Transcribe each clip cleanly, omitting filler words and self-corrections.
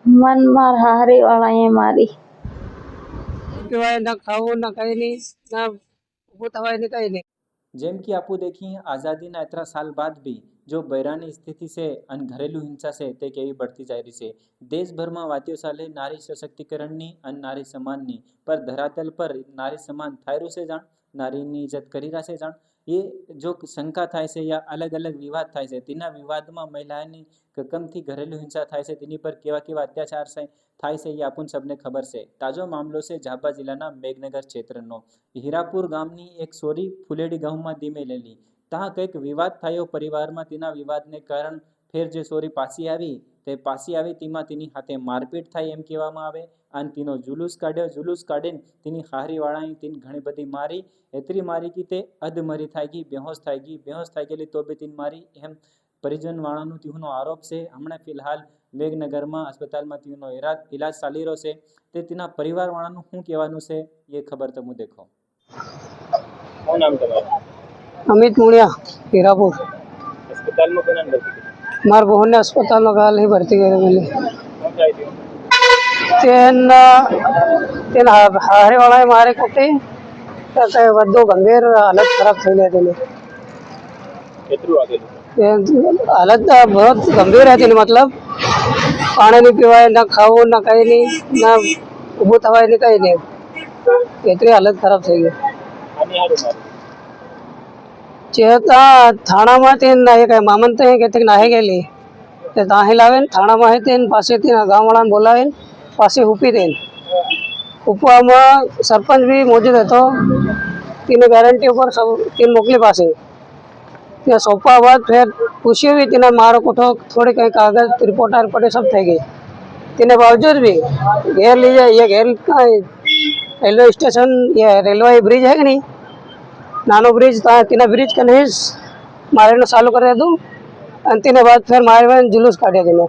मन मार हारी वाला ये मारी કહેવાય ના ખાવું ના કઈ નહીં ના ઊભું થવાય ને કઈ નહીં। જેમ કે આપू देखी आजादी ना इतना साल बाद भी जो बैरानी स्थिति से अन घरेलू हिंसा से ते केवी बढ़ती जा रही है। देशभर में वात्यो साले नारी सशक्तिकरण नी अन नारी सम्मान नी पर धरातल पर नारी सम्मान थायरू से जाण नारी नी इज्जत करी रहा से जाण ये जो शंका थाय से या अलग अलग विवाद थाय से तेना विवाद में महिलाओं कम थी घरेलू हिंसा थाय से तेनी पर केवा केवा अत्याचार से थाय से ये आपन सबने खबर से। ताजो मामलो से झापा जिल्लाना मेघनगर क्षेत्रनो हीरापुर गामनी एक सोरी फुलेडी गामમાં દીમેલેલી ત્યાં કંઈક વિવાદ થયો પરિવારમાં તેના વિવાદને કારણ ફેર જે સોરી પાછી આવી તે પાછી આવી તેમાં તેની હાથે મારપીટ થાય એમ કહેવામાં આવે અને તેનો જુલુસ કાઢીને તેની હારીવાળાએ તેને ઘણી બધી મારી એતરી મારી કે તે અધમરી થઈ ગઈ બેહોશ થઈ ગયેલી તો બી તેને મારી એમ પરિજનવાળાનો તેનો આરોપ છે। હમણાં ફિલહાલ મેઘનગરમાં अस्पतालમાં તેનો ઇલાજ ચાલી રહ્યો છે તે તેના પરિવારવાળાનું શું કહેવાનું છે એ ખબર તમે દેખો। શું નામ તમારું? अमित मुड़िया हीरापुर। अस्पताल में कोना भर्ती की? मार बहन ने अस्पताल में गाल नहीं भर्ती करे मिली कौन जाई थी? तेन तेन हारे वाला मारे कुटे ते बदो गंभीर हालत खराब થઈ ગઈ તેની કેટલું આગેલું? हालत बहुत गंभीर है तेनी मतलब पानी नहीं पीवाय ना खाવું ना कहीं नहीं ना ઊભું થવાય ને કઈ નહીં એટલી હાલત ખરાબ થઈ ગઈ। આની હારું મારું चेता थाना में तीन एक मामंत है कहते नाहे गेली ते ताहे लावेन थाना में है तीन पासे तीन गांव वाला बोलावे पासे हुपी देन हुपवा में सरपंच भी मौजूद है तो तीन गारंटी ऊपर सब तीन मोकली पासे त्या सोपा बाद फिर पूछी भी तीन मारो कोठो थोड़ी कहीं कागज रिपोर्ट सब थे गई तीन बावजूद भी घेर लीजिए ये घेर रेलवे स्टेशन ये रेलवे ब्रिज है कि नहीं नानो ब्रिज तीना ब्रिज के नहीं मारे चालू कर दूँ तीन बाद फिर मारे जुलूस काटे तीनों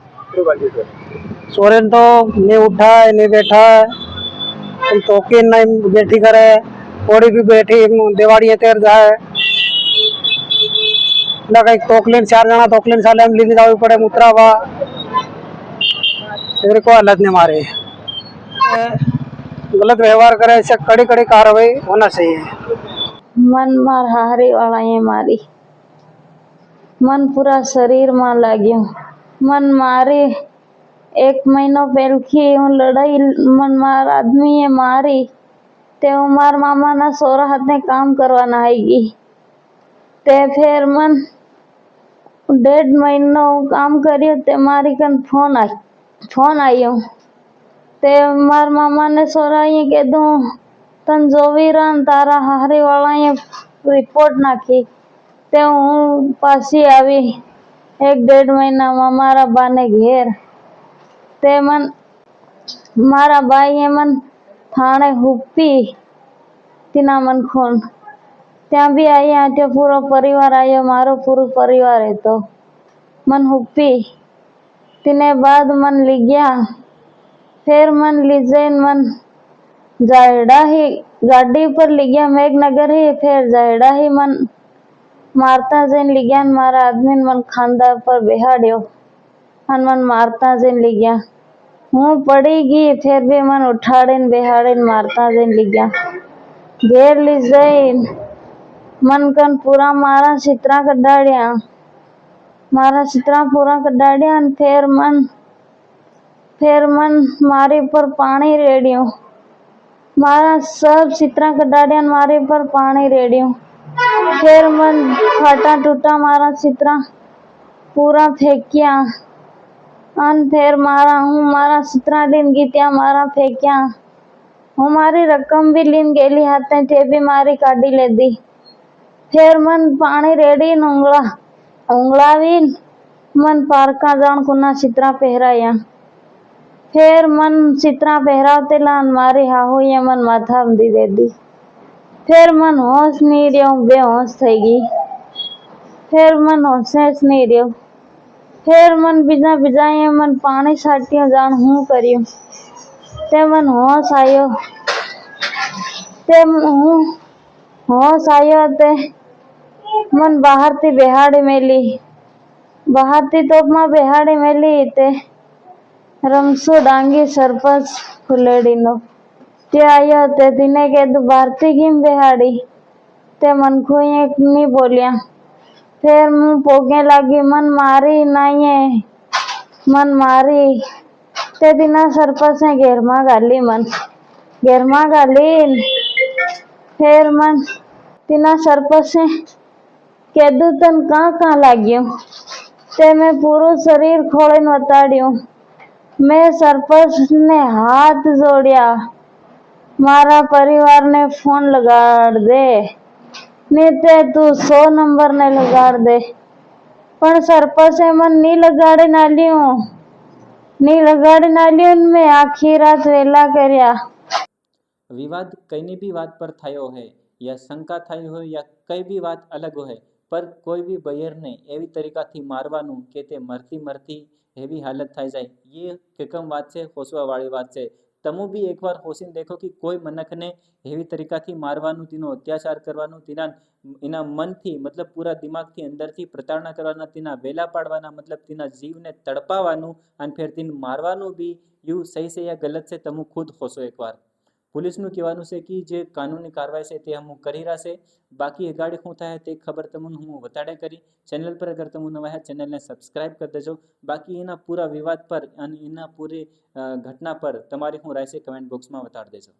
सोरेन तो नहीं उठा है नहीं बैठा है तुम चौकी नहीं बैठी करे थोड़ी भी बैठी दिवाड़ी तेर जाए कहीं तोकलीन 4 जना तोकलीन साले हम लीधी जावी पड़े मुतरावा तेरे को हालत नहीं मारे गलत व्यवहार करे ऐसे कड़ी कड़ी कार्रवाई होना चाहिए। मन मार हारी वाला ये मारी मन पूरा शरीर में लाग्यो मन मारी 1 महीनो पहलकी लड़ाई मन मार आदमी ये मारी ते मार मामा ना सोरा हाथ ने काम करवाना आएगी ते फिर मन 1.5 महीनो काम करियो ते मारी कन फोन आयो ते मार मामा ने सोरा ये कह दूं तन जोवीरान तारा हारी वाला ये रिपोर्ट नाखी ते हूँ पासी आवी 1.5 महीना में मारा बाने घेर ते मन मारा बाई ये मन थाने हुपी तीना मन खून त्या भी आई आते पूरा परिवार आयो मारो पूरा परिवार है तो मन हुपी तीने बाद मन ली गया फिर मन लीजे मन जायड़ा ही गाड़ी पर ली गया मेघनगर ही फिर जायड़ा ही मन मारता जैन ली गया मारा आदमी मन खांदा पर बेहाड्यो मन मारता जैन ली गया हूँ पड़ी गई फिर भी मन उठाड़ीन बेहाड़ीन मारता जैन ली गया घेर ली जैन मन कन पूरा मारा चित्रा कड्डाड़िया पूरा कड्डाड़िया फिर मन मारी पर पानी रेडियो मारा सब चित्रा कड्डाड़िया मारी पर पानी रेडियो फिर मन फाटा टूटा मारा चित्रा पूरा फेंकिया फिर मारा चित्रा लीन गीतिया मारा फेंकिया हमारी रकम भी लीन गेली हाथे ते भी मारी काटी ले दी फिर मन पानी रेडी उंगलावी मन पारका जान कुना चित्रा पहराया फिर मन चित्रा पहरावते लान मारी हाहू ये मन माथा दी दे दी फिर मन होश नहीं रियो बेहोश થઈ ગઈ फिर मन होश नहीं रियो फिर मन बीजा ये मन पानी छाटियो जान हूँ करियो ते मन होश आयो ते मन बाहर थी बेहाड़ी मेली ते રમસુ ડાંગી સરપંચ ફુલેડીનો તે આયો તે તેને કીધું ભારતી કેમ બેહાડી તે મનખું એક નહીં બોલ્યા ફેર હું પોગે લાગી મન મારી નાઈએ મન મારી તે દિના સરપંચે ઘેરમાં ગાલી ફેર મન તેના સરપંચે કીધું તને કાં લાગ્યું તે મેં પૂરું શરીર ખોળીને બતાડ્યું મેં સરપંચને હાથ જોડ્યા મારા પરિવારને ફોન લગાડ દે ને તે તું 100 નંબરને લગાડ દે પણ સરપંચે મને નહીં લગાડીને આલ્યું ને મેં આખી રાત વેલા કર્યા વિવાદ કઈની બી વાત પર થયો હોય યા શંકા થઈ હોય યા કઈ બી વાત અલગ હોય પર કોઈ બી બયરને એવી તરીકાથી મારવાનું કે તે મરતી એવી હાલત થઈ જાય એ કેકમ વાત છે હોસવા વાળી વાત છે તમુ બી એકવાર હોસીને દેખો કે કોઈ મનકને એવી તરીકાથી મારવાનું તેનો અત્યાચાર કરવાનું એના મનથી મતલબ પૂરા દિમાગથી અંદરથી પ્રતાડના કરવાના તેના વેલા પાડવાના મતલબ તેના જીવને તડપાવાનું અને ફેર તેને મારવાનું બી એવું સહી છે યા ગલત છે તમુ ખુદ હોશો એકવાર પોલીસનું કહેવાનું છે કે જે કાનૂની કાર્યવાહી છે તે અમુક કરી રહેશે બાકી અગાડી શું થાય તે ખબર તમને હું વતાડે કરી ચેનલ પર અગર તમે નવા હે ચેનલને સબસ્ક્રાઇબ કરી દેજો બાકી એના પૂરા વિવાદ પર અને એના પૂરી ઘટના પર તમારી શું રાય છે કમેન્ટ બોક્સમાં વતાડી દેજો